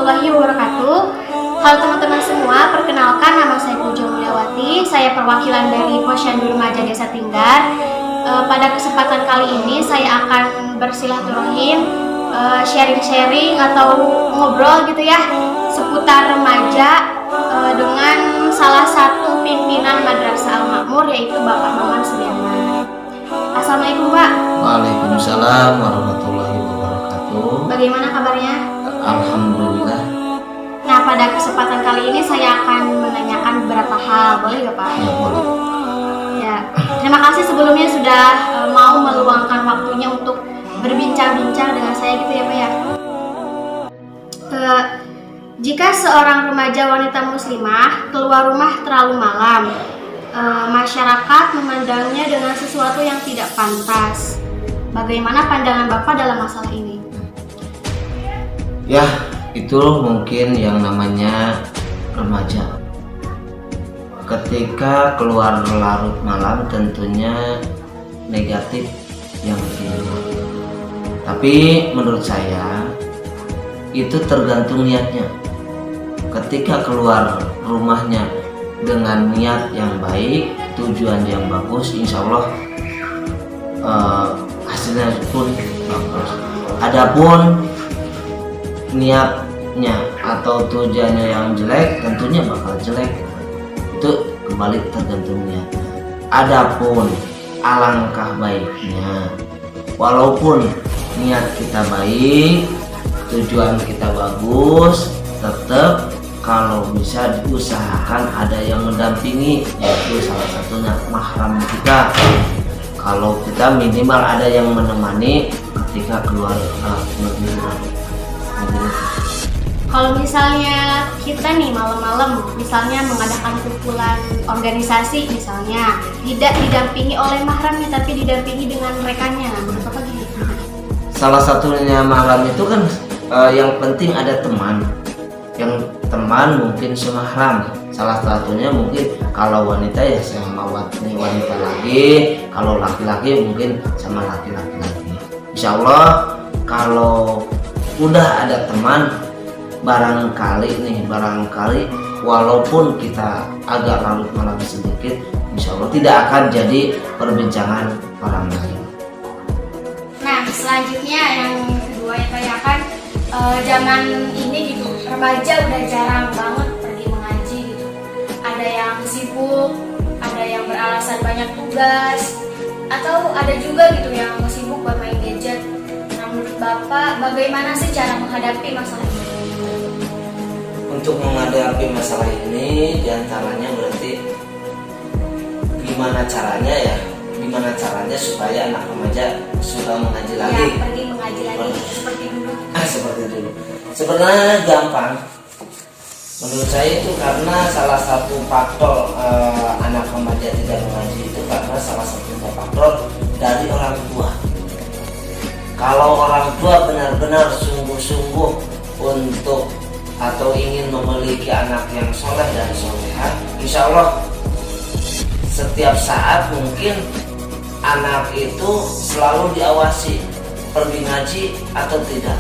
warahmatullahi wabarakatuh. Halo teman-teman semua, perkenalkan nama saya Puja Mulyawati. Saya perwakilan dari Posyandu Remaja Desa Tinggar. Pada kesempatan kali ini saya akan bersilaturahim, sharing-sharing atau ngobrol gitu ya seputar remaja dengan salah satu pimpinan Madrasah Al-Makmur, yaitu Bapak Maman Suliaman. Assalamualaikum Pak. Waalaikumsalam warahmatullahi wabarakatuh. Bagaimana kabarnya? Alhamdulillah. Nah, pada kesempatan kali ini saya akan menanyakan beberapa hal, boleh nggak Pak? Ya boleh. Ya, terima kasih sebelumnya sudah mau meluangkan waktunya untuk berbincang-bincang dengan saya gitu ya Pak ya. Jika seorang remaja wanita muslimah keluar rumah terlalu malam, masyarakat memandangnya dengan sesuatu yang tidak pantas. Bagaimana pandangan Bapak dalam masalah ini? Ya, itu mungkin yang namanya remaja. Ketika keluar larut malam tentunya negatif yang timbul. Tapi menurut saya itu tergantung niatnya. Ketika keluar rumahnya dengan niat yang baik, tujuan yang bagus, insya Allah hasilnya pun bagus. Adapun niatnya atau tujuannya yang jelek, tentunya bakal jelek. Itu kembali tergantung niatnya. Adapun alangkah baiknya, walaupun niat kita baik, tujuan kita bagus, tetap kalau bisa diusahakan ada yang mendampingi, yaitu salah satunya mahram kita. Kalau kita minimal ada yang menemani ketika keluar negeri. Kalau misalnya kita nih malam-malam misalnya mengadakan kumpulan organisasi misalnya, tidak didampingi oleh mahramnya tapi didampingi dengan rekannya, menurut Bapak gimana? Salah satunya mahram itu kan yang penting ada teman. Yang teman mungkin semahram. Salah satunya mungkin kalau wanita ya sama wanita lagi, kalau laki-laki mungkin sama laki-laki lagi. Insya Allah kalau udah ada teman, barangkali walaupun kita agak larut malam sedikit, insya Allah tidak akan jadi perbincangan orang lain. Nah, selanjutnya yang kedua yang tanyakan, zaman ini gitu, remaja udah jarang banget pergi mengaji gitu. Ada yang sibuk, ada yang beralasan banyak tugas, atau ada juga gitu yang sibuk buat main gadget. Nah, menurut Bapak bagaimana sih cara menghadapi masalah ini? Untuk menghadapi masalah ini diantaranya berarti gimana caranya supaya anak remaja suka mengaji lagi, ya, pergi mengaji lagi seperti dulu. Seperti dulu. Sebenarnya gampang. Menurut saya itu karena salah satu faktor anak remaja tidak mengaji itu karena salah satu faktor dari orang tua. Kalau orang tua benar-benar sungguh-sungguh untuk atau ingin memiliki anak yang soleh dan soleha, insya Allah setiap saat mungkin anak itu selalu diawasi pergi ngaji atau tidak,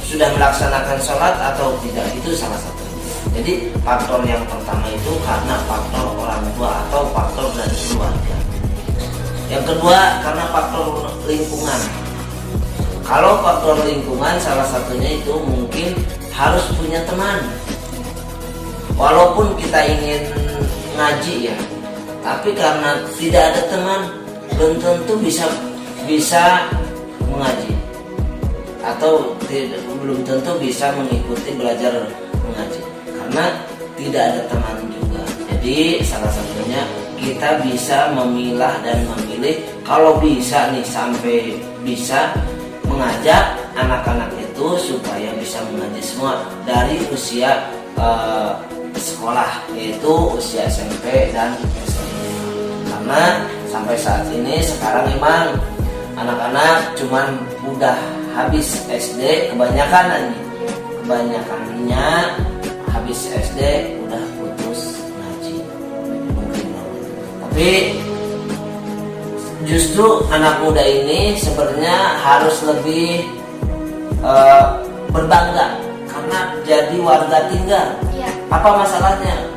sudah melaksanakan sholat atau tidak, itu salah satu. Jadi faktor yang pertama itu karena faktor orang tua atau faktor dari keluarga. Yang kedua karena faktor lingkungan. Kalau faktor lingkungan salah satunya itu mungkin harus punya teman. Walaupun kita ingin ngaji ya, tapi karena tidak ada teman belum tentu bisa mengaji atau belum tentu bisa mengikuti belajar mengaji karena tidak ada teman juga. Jadi salah satunya kita bisa memilah dan memilih. Kalau bisa nih sampai bisa mengajak anak-anak itu supaya bisa mengaji semua dari usia sekolah, yaitu usia SMP dan SMA. Karena sampai saat ini sekarang memang anak-anak cuman udah habis SD, kebanyakannya habis SD udah putus ngaji mungkin. Tapi justru anak muda ini sebenarnya harus lebih berbangga karena jadi warga Tinggar. Iya. Apa masalahnya?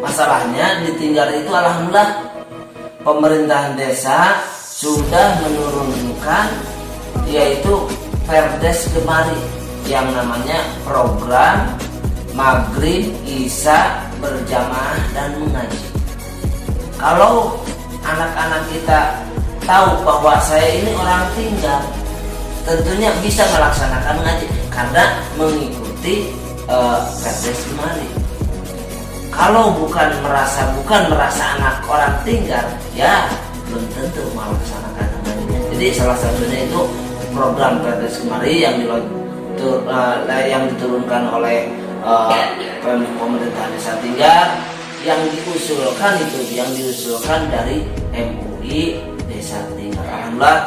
Masalahnya di Tinggar itu alhamdulillah pemerintahan desa sudah menurunkan yaitu Perdes Gemari yang namanya program Maghrib Isya berjamaah dan mengaji. Kalau anak-anak kita tahu bahwa saya ini orang Tinggal, tentunya bisa melaksanakan ngaji karena mengikuti Perdes Gemari. Kalau bukan merasa anak orang Tinggal, ya belum tentu melaksanakan ngaji. Jadi salah satunya itu program Perdes Gemari yang diturunkan oleh pemerintah Desa Tinggal yang diusulkan dari MUI Desa Tinggal. Alhamdulillah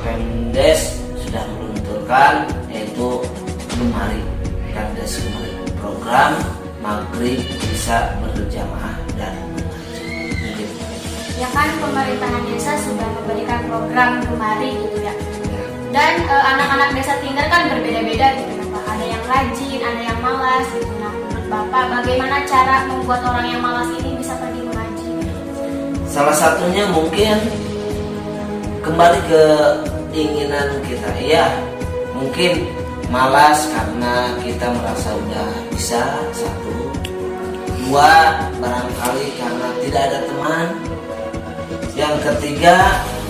Pemdes sudah meluncurkan yaitu Gemari, Perdes Gemari, program Maghrib bisa berjamaah dan mengaji. Ya kan pemerintahan desa sudah memberikan program Gemari gitu ya. Dan anak-anak Desa Tinggal kan berbeda-beda gitu ya Pak. Ada yang rajin, ada yang malas gitu. Nah, menurut Bapak bagaimana cara membuat orang yang malas ini bisa pergi mengaji? Salah satunya mungkin kembali ke keinginan kita. Ya, mungkin malas karena kita merasa udah bisa, satu. Dua, barangkali karena tidak ada teman. Yang ketiga,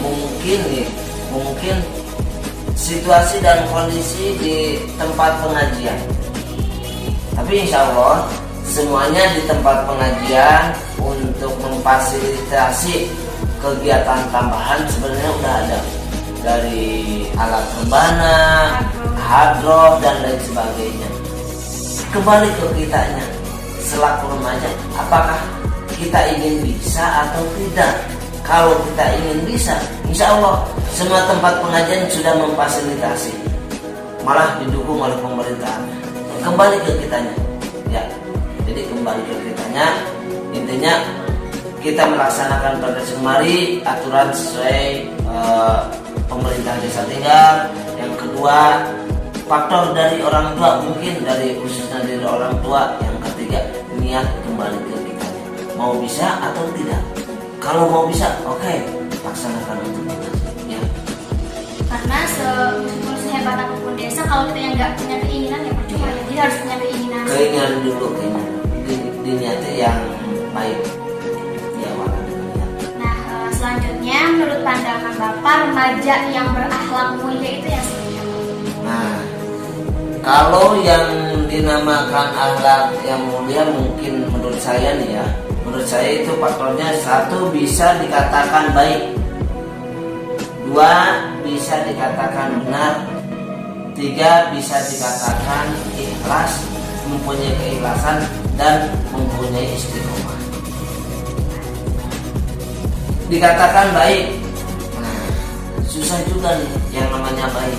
mungkin situasi dan kondisi di tempat pengajian. Tapi insya Allah semuanya di tempat pengajian untuk memfasilitasi kegiatan tambahan sebenarnya udah ada, dari alat rebana, hadroh dan lain sebagainya. Kembali ke kitanya selaku remaja, apakah kita ingin bisa atau tidak? Kalau kita ingin bisa, insya Allah semua tempat pengajian sudah memfasilitasi, malah didukung oleh pemerintah. Kembali ke kitanya, ya. Jadi kembali ke kitanya, intinya kita melaksanakan Perdes Gemari, aturan sesuai pemerintah Desa Tinggal. Yang kedua, faktor dari orang tua, mungkin khususnya dari orang tua. Yang ketiga, niat kembali ke kitanya, mau bisa atau tidak. Kalau mau bisa, oke, laksanakan untuk kita, ya. Karena meskipun sehebat apapun desa, kalau kita yang nggak punya keinginan ya percuma ya. Jadi harus punya keinginan. Keinginan dulu, diniati yang baik, ya walau demikian. Nah, selanjutnya menurut pandangan Bapak, remaja yang berakhlak mulia itu yang seperti apa? Nah, kalau yang dinamakan akhlak yang mulia, mungkin menurut saya nih ya, menurut saya itu faktornya, satu, bisa dikatakan baik, dua, bisa dikatakan benar, tiga, bisa dikatakan ikhlas, mempunyai keikhlasan dan mempunyai istiqomah. Dikatakan baik, nah, susah juga nih yang namanya baik.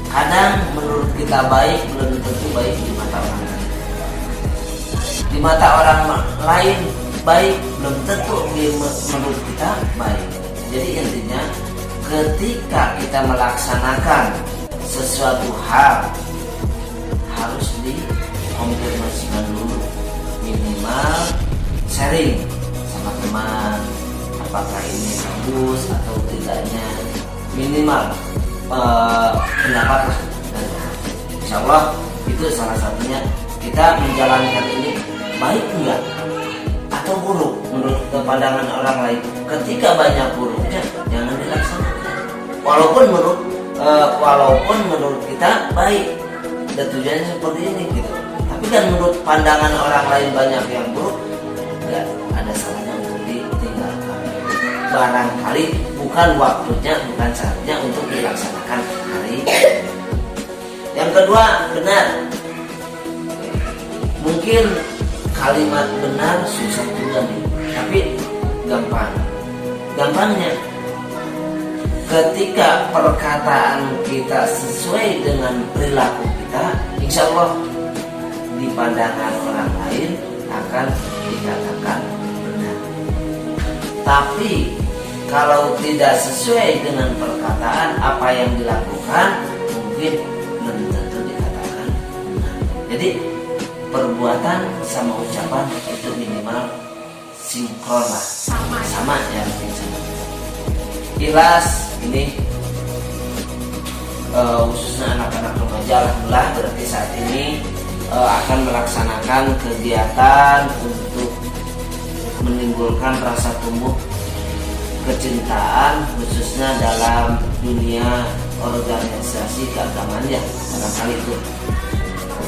Kadang menurut kita baik belum tentu baik di mata orang lain. Di mata orang lain baik belum tentu menurut kita baik. Jadi intinya ketika kita melaksanakan sesuatu hal harus dikonfirmasikan dulu, minimal sharing sama teman apakah ini bagus atau tidaknya, minimal pendapat lah. Insya Allah itu salah satunya, kita menjalankan ini baik enggak atau buruk menurut pandangan orang lain. Ketika banyak buruknya jangan dilaksanakan, walaupun menurut kita baik dan tujuannya seperti ini gitu. Tapi kan menurut pandangan orang lain banyak yang buruk, enggak ada salahnya untuk ditinggalkan. Barangkali bukan waktunya, bukan saatnya untuk dilaksanakan hari ini. Yang kedua, benar. Mungkin kalimat benar susah juga nih, tapi gampangnya ketika perkataan kita sesuai dengan perilaku kita, insya Allah di pandangan orang lain akan dikatakan benar. Tapi kalau tidak sesuai dengan perkataan, apa yang dilakukan mungkin belum tentu dikatakan benar. Jadi perbuatan sama ucapan itu minimal sinkron lah, sama ya, sama. Ikhlas ini khususnya anak-anak remaja, alhamdulillah berarti saat ini akan melaksanakan kegiatan untuk menimbulkan rasa tumbuh kecintaan khususnya dalam dunia organisasi keagamaan ya, barangkali itu.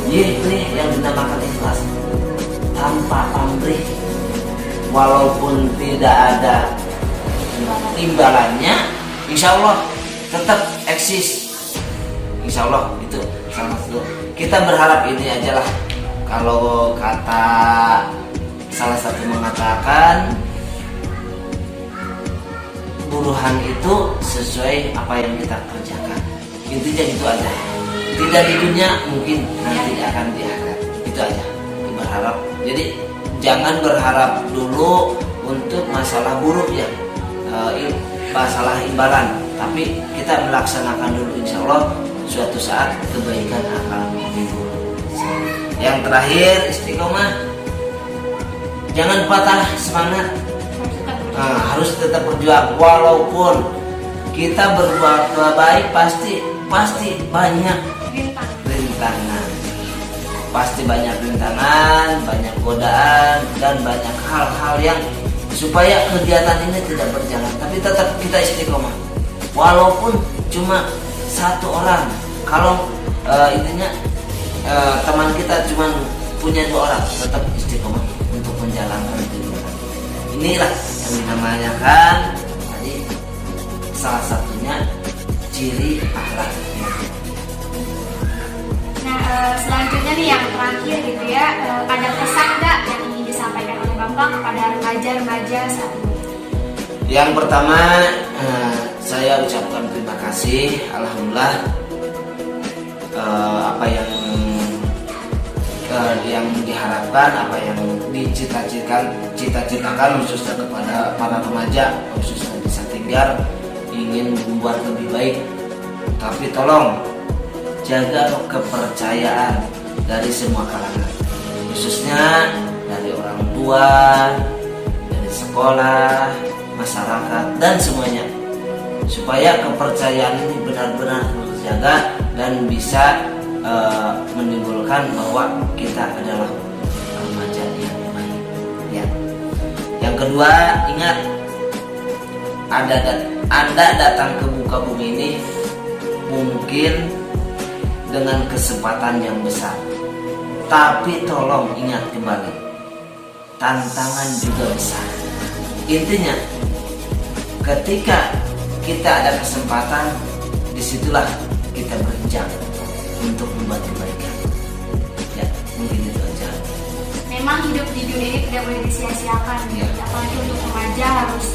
Ini yang dinamakan ikhlas tanpa pamrih, walaupun tidak ada imbalannya, insya Allah tetap eksis. Insya Allah itu salah satu. Kita berharap ini aja lah. Kalau kata salah satu mengatakan, buruhan itu sesuai apa yang kita kerjakan. Intinya itu aja. Tidak di dunia, mungkin nanti akan di akhirat. Itu aja. Berharap. Jadi jangan berharap dulu untuk masalah buruk ya, masalah imbalan. Tapi kita melaksanakan dulu, insya Allah suatu saat kebaikan akan timbul. Yang terakhir, istiqomah. Jangan patah semangat. Harus tetap berjuang. Walaupun kita berbuat baik, pasti banyak rintangan. Pasti banyak rintangan, banyak godaan, dan banyak hal-hal yang supaya kegiatan ini tidak berjalan. Tapi tetap kita istiqomah. Walaupun cuma satu orang, kalau intinya teman kita cuma punya 2 orang, tetap istiqomah untuk menjalankan kegiatan. Inilah yang dinamakan tadi salah satunya ciri akhlak. Nah, selanjutnya nih yang terakhir gitu ya, ada pesan nggak yang ingin disampaikan oleh Bapak kepada remaja-remaja saat ini? Yang pertama, saya ucapkan terima kasih, alhamdulillah, apa yang diharapkan, apa yang dicita-citakan khususnya kepada para remaja, khususnya Desa Tinggar, ingin membuat lebih baik. Tapi tolong jaga kepercayaan dari semua kalangan, khususnya dari orang tua, dari sekolah, masyarakat, dan semuanya, supaya kepercayaan ini benar-benar terjaga dan bisa menimbulkan bahwa kita adalah remaja yang baik ya. Yang kedua, ingat, Anda datang ke muka bumi ini mungkin dengan kesempatan yang besar, tapi tolong ingat kembali, tantangan juga besar. Intinya, ketika kita ada kesempatan, disitulah kita berenjak untuk membuat kebaikan. Ya, mungkin itu aja. Memang hidup di dunia ini tidak boleh disia-siakan, ya. Apalagi untuk remaja harus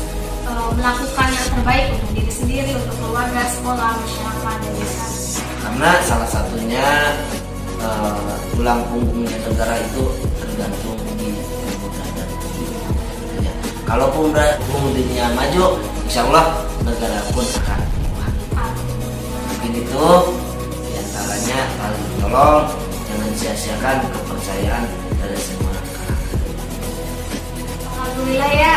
melakukan yang terbaik untuk diri sendiri, untuk keluarga, sekolah, masyarakat, dan desa. Karena salah satunya tulang punggungnya negara itu tergantung di pemuda dan pemudi. Ya. Kalau pemudinya maju, insya Allah negara pun akan kuat. Mungkin itu diantaranya. Tolong jangan sia-siakan kepercayaan dari semua kalangan. Alhamdulillah ya,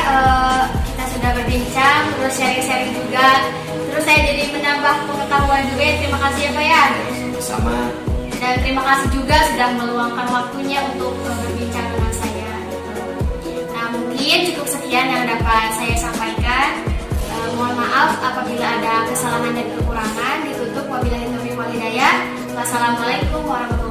kita sudah berbincang, terus sharing-sharing juga. Terus saya jadi menambah pengetahuan juga ya. Terima kasih ya Pak ya. Sama. Dan terima kasih juga sudah meluangkan waktunya untuk berbincang dengan saya. Nah, mungkin cukup sekian yang dapat saya sampaikan. Mohon maaf apabila ada kesalahan dan kekurangan. Ditutup wabillahi taufiq wal hidayah. Wassalamualaikum warahmatullahi wabarakatuh.